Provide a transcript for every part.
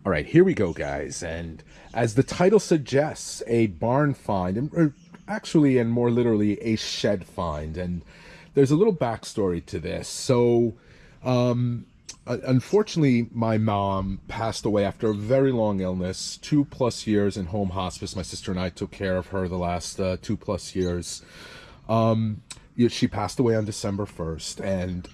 All right, here we go, guys. And as the title suggests, a barn find, or actually, and more literally, a shed find. And there's a little backstory to this. Unfortunately, my mom passed away after a very long illness, 2+ years in home hospice. My sister and I took care of her the last 2+ years. Yeah, she passed away on December 1st, and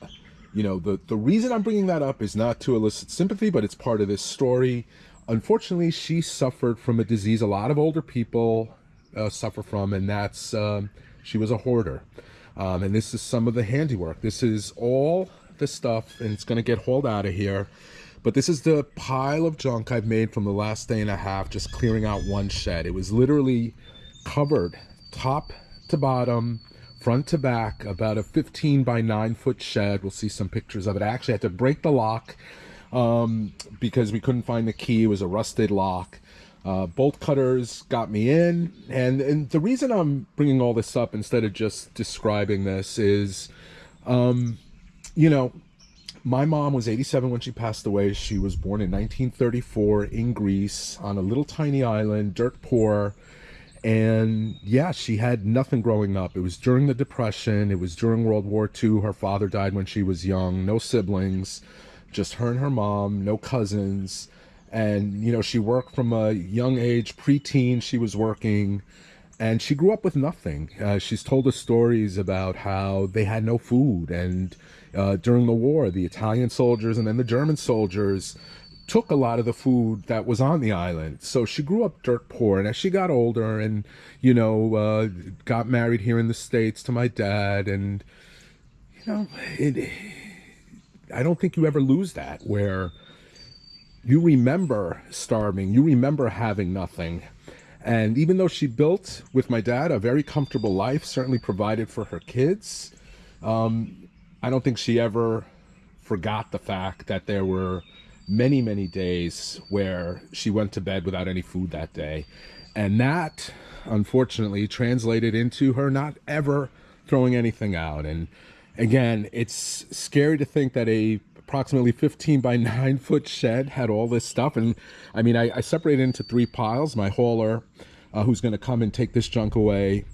the reason I'm bringing that up is not to elicit sympathy, but it's part of this story. Unfortunately, she suffered from a disease a lot of older people suffer from, and that's she was a hoarder. And this is some of the handiwork. This is all the stuff, and it's going to get hauled out of here. But this is the pile of junk I've made from the last day and a half, just clearing out one shed. It was literally covered top to bottom, front to back, about a 15 by 9 foot shed. We'll see some pictures of it. I actually had to break the lock because we couldn't find the key. It was a rusted lock. Bolt cutters got me in. And the reason I'm bringing all this up instead of just describing this is, you know, my mom was 87 when she passed away. She was born in 1934 in Greece on a little tiny island, dirt poor. And yeah, she had nothing growing up. It was during the Depression. It was during World War II. Her father died when she was young. No siblings, just her and her mom, no cousins. And, she worked from a young age, preteen, she was working. And she grew up with nothing. She's told us stories about how they had no food. And during the war, the Italian soldiers and then the German soldiers took a lot of the food that was on the island. So she grew up dirt poor. And as she got older and, got married here in the States to my dad. And, I don't think you ever lose that, where you remember starving, you remember having nothing. And even though she built with my dad a very comfortable life, certainly provided for her kids, I don't think she ever forgot the fact that there were many, many days where she went to bed without any food that day. And that, unfortunately, translated into her not ever throwing anything out. And again, it's scary to think that a approximately 15 by 9 foot shed had all this stuff. And I mean, I separated into three piles. My hauler, who's going to come and take this junk away,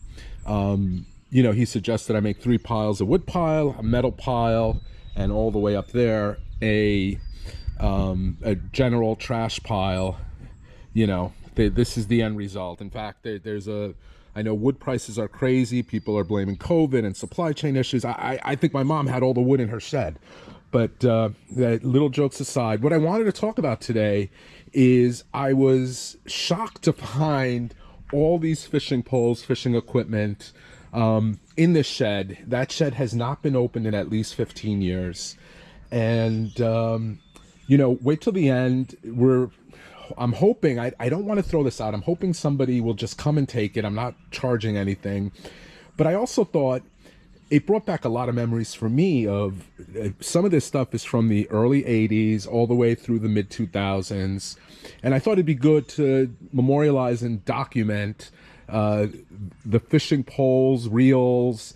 he suggested I make three piles: a wood pile, a metal pile, and all the way up there a general trash pile. This is the end result. In fact, I know wood prices are crazy. People are blaming COVID and supply chain issues. I think my mom had all the wood in her shed. But little jokes aside, what I wanted to talk about today is I was shocked to find all these fishing poles, fishing equipment in this shed. That shed has not been opened in at least 15 years. And, wait till the end. I'm hoping, I don't want to throw this out. I'm hoping somebody will just come and take it. I'm not charging anything. But I also thought it brought back a lot of memories for me of some of this stuff is from the early 80s all the way through the mid 2000s. And I thought it'd be good to memorialize and document the fishing poles, reels,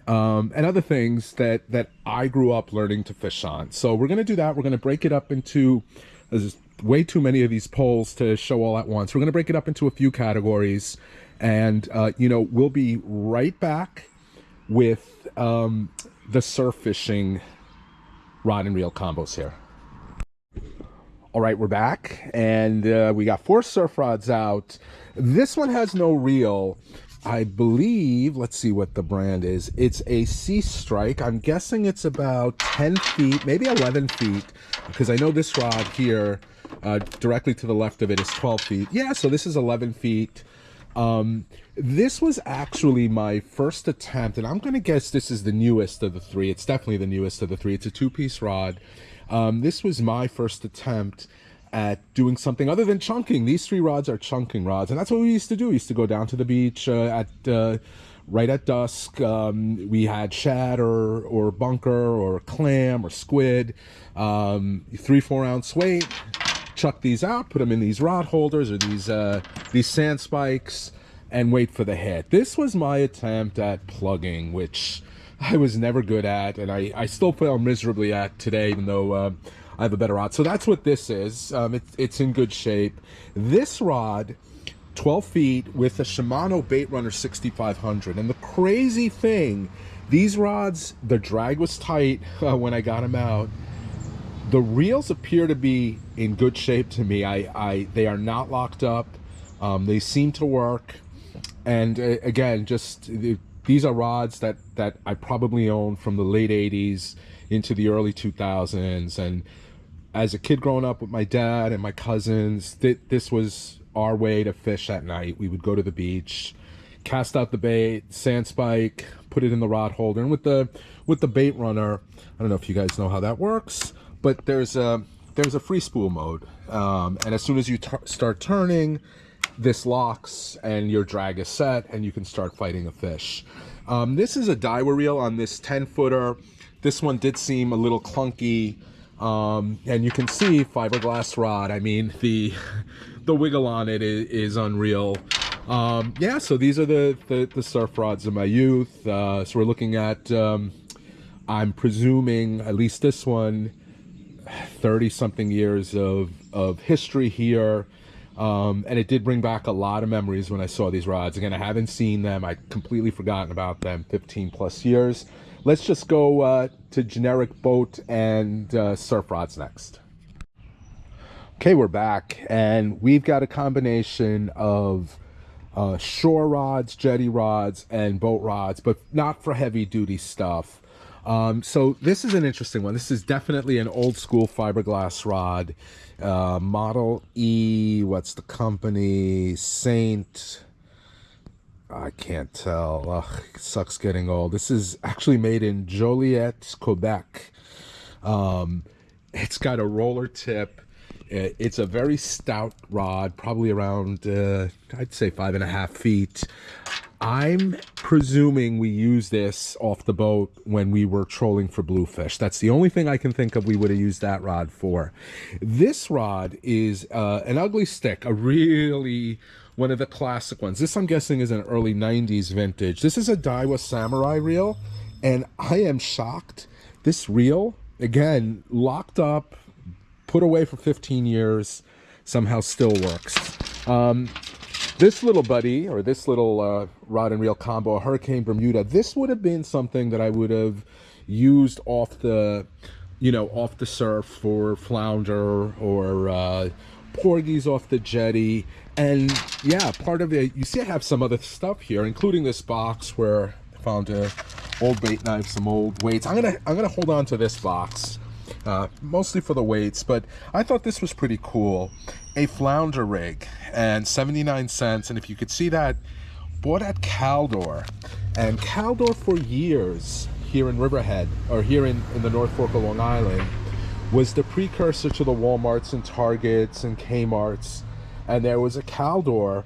and other things that I grew up learning to fish on. So we're going to do that. We're going to break it up into, there's way too many of these poles to show all at once. We're going to break it up into a few categories. And, we'll be right back with the surf fishing rod and reel combos here. All right, we're back, and we got 4 surf rods out. This one has no reel, I believe. Let's see what the brand is. It's a Sea Strike. I'm guessing it's about 10 feet, maybe 11 feet, because I know this rod here, directly to the left of it, is 12 feet. Yeah, so this is 11 feet. This was actually my first attempt, and I'm going to guess this is the newest of the 3. It's definitely the newest of the 3. It's a 2-piece rod. This was my first attempt at doing something other than chunking. These 3 rods are chunking rods, and that's what we used to do. We used to go down to the beach right at dusk. We had shad or bunker or clam or squid, 3-4 ounce weight. Chuck these out, put them in these rod holders or these sand spikes, and wait for the hit. This was my attempt at plugging, which I was never good at, and I still fail miserably at today, even though I have a better rod. So that's what this is. It's in good shape. This rod, 12 feet with a Shimano Bait Runner 6500. And the crazy thing, these rods, the drag was tight when I got them out. The reels appear to be in good shape to me. They are not locked up. They seem to work. And again, just these are rods that I probably owned from the late 80s into the early 2000s. And as a kid growing up with my dad and my cousins, this was our way to fish at night. We would go to the beach, cast out the bait, sand spike, put it in the rod holder. And with the bait runner, I don't know if you guys know how that works, but there's a free spool mode. And as soon as you start turning, this locks and your drag is set and you can start fighting a fish. This is a Daiwa reel on this 10-footer. This one did seem a little clunky. And you can see fiberglass rod. I mean, the wiggle on it is unreal. Yeah, so these are the surf rods of my youth. So we're looking at, I'm presuming, at least this one, 30-something years of history here. And it did bring back a lot of memories when I saw these rods. Again, I haven't seen them. I'd completely forgotten about them 15 plus years. Let's just go to generic boat and surf rods next. Okay, we're back, and we've got a combination of shore rods, jetty rods, and boat rods, but not for heavy duty stuff. So this is an interesting one. This is definitely an old school fiberglass rod. Model E, what's the company? I can't tell. Ugh, it sucks getting old. This is actually made in Joliet, Quebec. It's got a roller tip. It's a very stout rod, probably around, I'd say 5.5 feet. I'm presuming we used this off the boat when we were trolling for bluefish. That's the only thing I can think of we would have used that rod for. This rod is an ugly stick, one of the classic ones. This, I'm guessing, is an early 90s vintage. This is a Daiwa Samurai reel, and I am shocked. This reel, again, locked up, put away for 15 years, somehow still works. This little buddy, or this little rod and reel combo, a Hurricane Bermuda, this would have been something that I would have used off the surf for flounder or porgies off the jetty. And yeah, part of it, you see I have some other stuff here, including this box where I found a old bait knife, some old weights. I'm gonna hold on to this box, mostly for the weights, but I thought this was pretty cool. A flounder rig, and 79 cents, and if you could see that, bought at Caldor. And Caldor for years here in Riverhead, or here in the North Fork of Long Island, was the precursor to the Walmarts and Targets and Kmarts. And there was a Caldor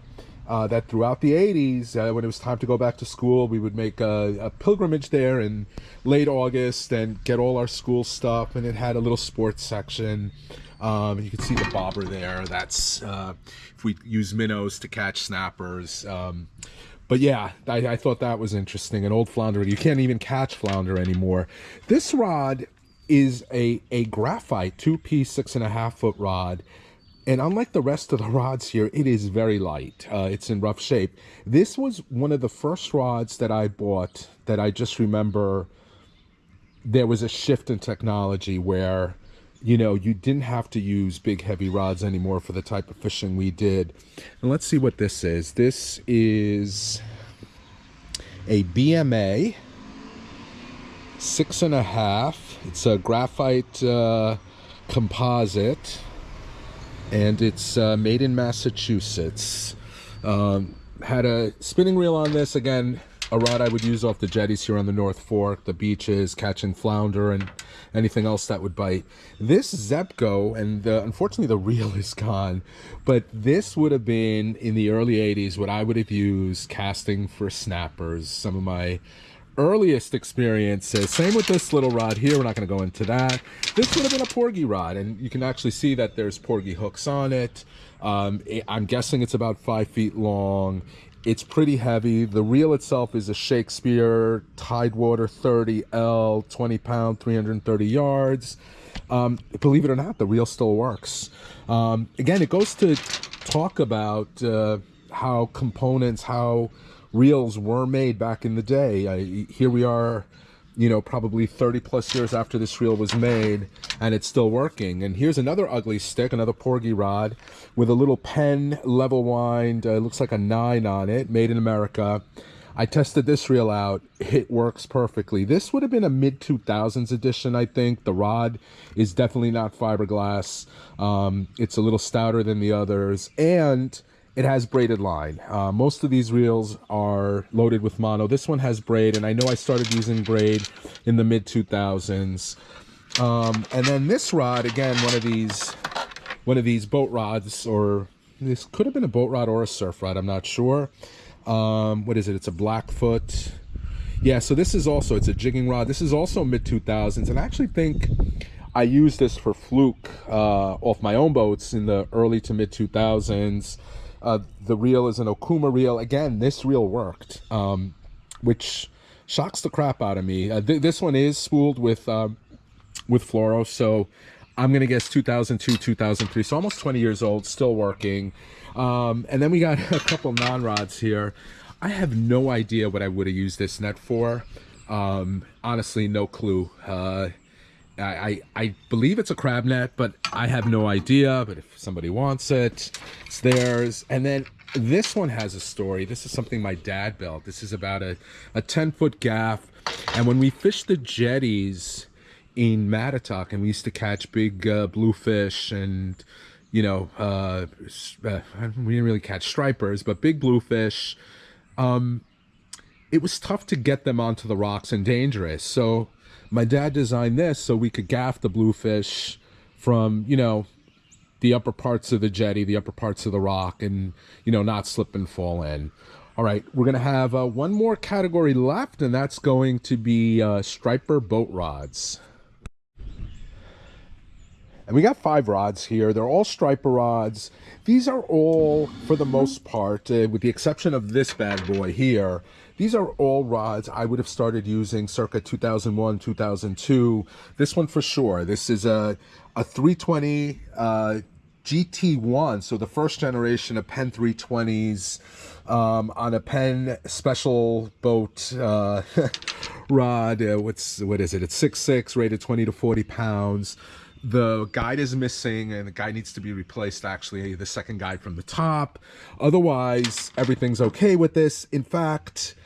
that throughout the 80s, when it was time to go back to school, we would make a pilgrimage there in late August and get all our school stuff, and it had a little sports section. You can see the bobber there. That's if we use minnows to catch snappers. But yeah, I thought that was interesting. An old flounder. You can't even catch flounder anymore. This rod is a graphite 2-piece 6.5-foot rod. And unlike the rest of the rods here, it is very light. It's in rough shape. This was one of the first rods that I bought that I just remember there was a shift in technology where, you didn't have to use big, heavy rods anymore for the type of fishing we did. And let's see what this is. This is a BMA 6.5. It's a graphite composite. And it's made in Massachusetts. Had a spinning reel on this. Again, a rod I would use off the jetties here on the North Fork, the beaches, catching flounder and anything else that would bite. This Zepco, and unfortunately the reel is gone, but this would have been in the early 80s what I would have used casting for snappers. Some of my earliest experiences. Same with this little rod here. We're not going to go into that. This would have been a porgy rod, and you can actually see that there's porgy hooks on it. I'm guessing it's about 5 feet long. It's pretty heavy. The reel itself is a Shakespeare Tidewater 30L, 20 pound, 330 yards. Believe it or not, the reel still works. Again, it goes to talk about how components, how reels were made back in the day. Here we are, you know, probably 30 plus years after this reel was made, and it's still working. And here's another ugly stick, another porgy rod with a little pen level wind, looks like a 9 on it, made in America. I tested this reel out. It works perfectly. This would have been a mid-2000s edition, I think. The rod is definitely not fiberglass. It's a little stouter than the others, and it has braided line. Most of these reels are loaded with mono. This one has braid, and I know I started using braid in the mid-2000s. And then this rod, again, one of these boat rods, or this could have been a boat rod or a surf rod, I'm not sure. What is it? It's a Blackfoot. Yeah, so this is also, it's a jigging rod. This is also mid-2000s, and I actually think I used this for fluke off my own boats in the early to mid-2000s. The reel is an Okuma reel. Again, this reel worked, which shocks the crap out of me. This one is spooled with fluoro, so I'm gonna guess 2002, 2003, so almost 20 years old, still working. And then we got a couple non-rods here. I have no idea what I would have used this net for. Honestly, no clue. I believe it's a crab net, but I have no idea. But if somebody wants it, it's theirs. And then this one has a story. This is something my dad built. This is about a 10-foot gaff. And when we fished the jetties in Mattatuck, and we used to catch big bluefish and, you know, we didn't really catch stripers, but big bluefish. It was tough to get them onto the rocks and dangerous. So my dad designed this so we could gaff the bluefish from, you know, the upper parts of the jetty, the upper parts of the rock, and, you know, not slip and fall in. All right, we're going to have one more category left, and that's going to be striper boat rods. And we got 5 rods here. They're all striper rods. These are all, for the most part, with the exception of this bad boy here, these are all rods I would have started using circa 2001, 2002. This one for sure. This is a 320 GT1, so the first generation of Penn 320s on a Penn special boat rod. What is it? It's 6'6", rated 20 to 40 pounds. The guide is missing, and the guide needs to be replaced, actually, the second guide from the top. Otherwise, everything's okay with this. In fact,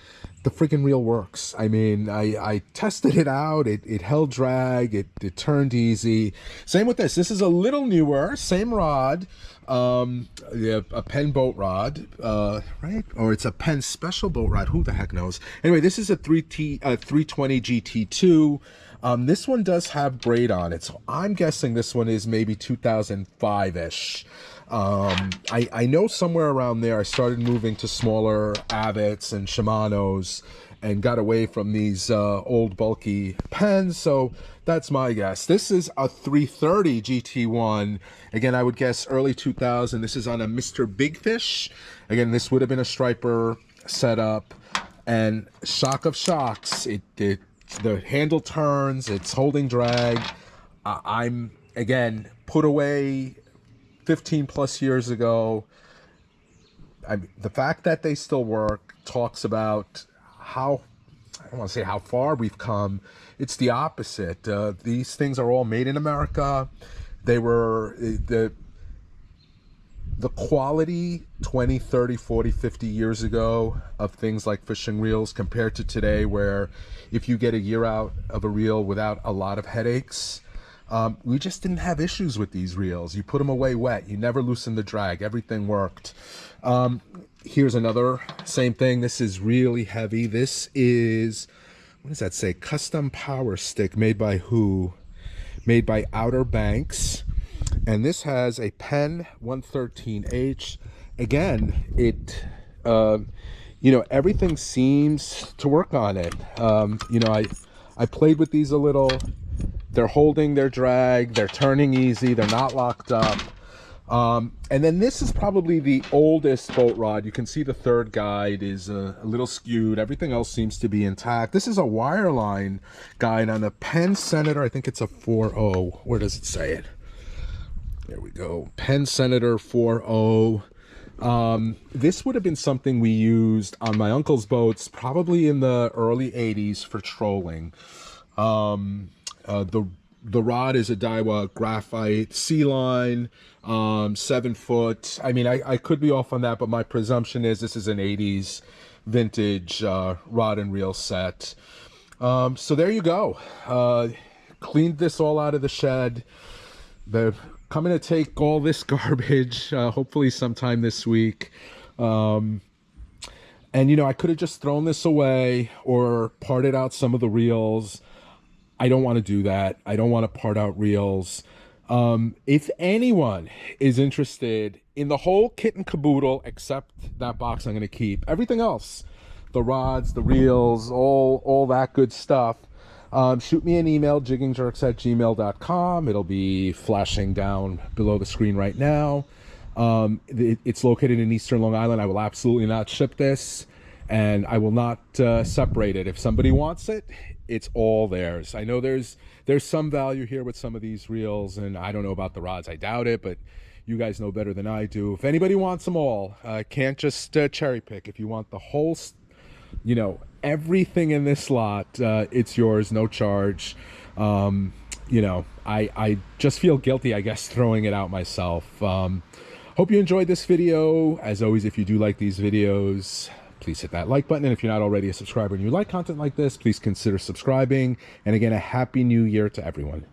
the freaking reel works. I mean, I tested it out. It held drag. It turned easy. Same with this. This is a little newer, same rod. Yeah, a Penn boat rod, right? Or it's a Penn special boat rod. Who the heck knows? Anyway, this is a 320 GT2. This one does have braid on it, so I'm guessing this one is maybe 2005-ish. I know somewhere around there I started moving to smaller Avets and Shimanos and got away from these old bulky Penns, so that's my guess. This is a 330 GT1. Again, I would guess early 2000. This is on a Mr. Big Fish. Again, this would have been a striper setup, and shock of shocks, the handle turns, it's holding drag. I'm, again, put away 15 plus years ago. The fact that they still work talks about how, I don't want to say how far we've come. It's the opposite. These things are all made in America. They were, the quality 20, 30, 40, 50 years ago of things like fishing reels compared to today, where if you get a year out of a reel without a lot of headaches, we just didn't have issues with these reels. You put them away wet. You never loosened the drag. Everything worked. Here's another, same thing. This is really heavy. This is, what does that say? Custom power stick made by who? Made by Outer Banks. And this has a Penn 113H. Again, it, you know, everything seems to work on it. You know, I played with these a little. They're holding their drag. They're turning easy. They're not locked up. And then this is probably the oldest boat rod. You can see the third guide is a little skewed. Everything else seems to be intact. This is a wireline guide on a Penn Senator. I think it's a 4.0. Where does it say it? There we go. Penn Senator 4.0. This would have been something we used on my uncle's boats, probably in the early 80s for trolling. The rod is a Daiwa graphite sea line, 7 foot. I mean, I could be off on that, but my presumption is this is an 80s vintage rod and reel set. So there you go. Cleaned this all out of the shed. They're coming to take all this garbage, hopefully sometime this week. And, you know, I could have just thrown this away or parted out some of the reels. I don't want to do that. I don't want to part out reels. If anyone is interested in the whole kit and caboodle, except that box I'm going to keep, everything else, the rods, the reels, all that good stuff, shoot me an email, jiggingjerks@gmail.com. It'll be flashing down below the screen right now. It's located in Eastern Long Island. I will absolutely not ship this, and I will not separate it. If somebody wants it, it's all theirs. I know there's some value here with some of these reels, and I don't know about the rods. I doubt it, but you guys know better than I do. If anybody wants them all, can't just cherry pick. If you want the whole, you know, everything in this lot, it's yours, no charge. You know, I just feel guilty, I guess, throwing it out myself. Hope you enjoyed this video. As always, if you do like these videos, please hit that like button. And if you're not already a subscriber and you like content like this, please consider subscribing. And again, a happy new year to everyone.